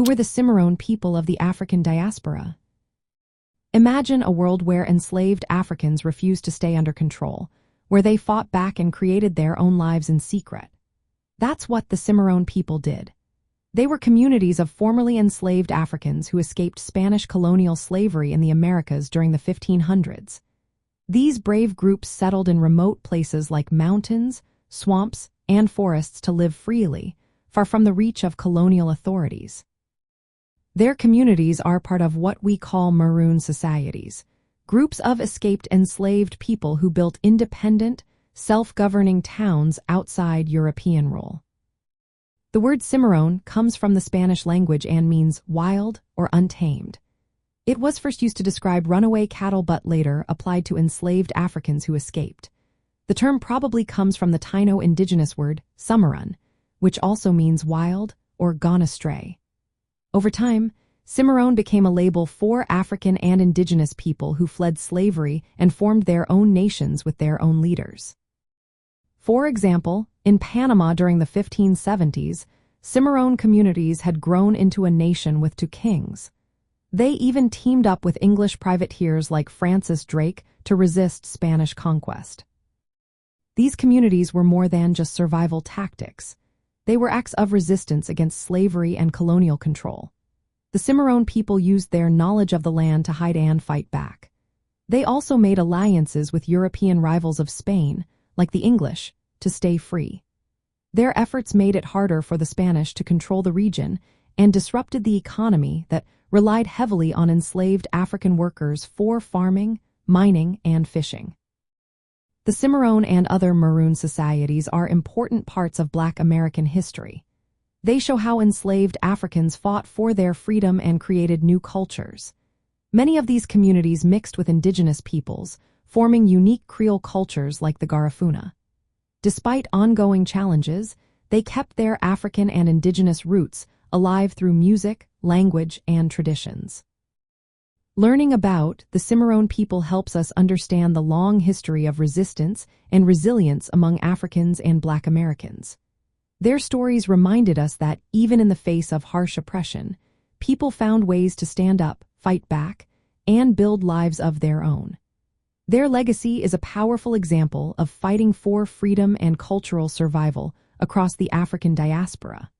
Who were the Cimarrón people of the African diaspora? Imagine a world where enslaved Africans refused to stay under control, where they fought back and created their own lives in secret. That's what the Cimarrón people did. They were communities of formerly enslaved Africans who escaped Spanish colonial slavery in the Americas during the 1500s. These brave groups settled in remote places like mountains, swamps, and forests to live freely, far from the reach of colonial authorities. Their communities are part of what we call Maroon societies, groups of escaped enslaved people who built independent, self-governing towns outside European rule. The word Cimarrón comes from the Spanish language and means wild or untamed. It was first used to describe runaway cattle but later applied to enslaved Africans who escaped. The term probably comes from the Taino indigenous word Cimarrón, which also means wild or gone astray. Over time, Cimarrón became a label for African and indigenous people who fled slavery and formed their own nations with their own leaders. For example, in Panama during the 1570s, Cimarrón communities had grown into a nation with two kings. They even teamed up with English privateers like Francis Drake to resist Spanish conquest. These communities were more than just survival tactics. They were acts of resistance against slavery and colonial control. The Cimarrón people used their knowledge of the land to hide and fight back. They also made alliances with European rivals of Spain, like the English, to stay free. Their efforts made it harder for the Spanish to control the region and disrupted the economy that relied heavily on enslaved African workers for farming, mining, and fishing. The Cimarrón and other Maroon societies are important parts of Black American history. They show how enslaved Africans fought for their freedom and created new cultures. Many of these communities mixed with indigenous peoples, forming unique Creole cultures like the Garifuna. Despite ongoing challenges, they kept their African and indigenous roots alive through music, language, and traditions. Learning about the Cimarrón people helps us understand the long history of resistance and resilience among Africans and Black Americans. Their stories reminded us that even in the face of harsh oppression, people found ways to stand up, fight back, and build lives of their own. Their legacy is a powerful example of fighting for freedom and cultural survival across the African diaspora.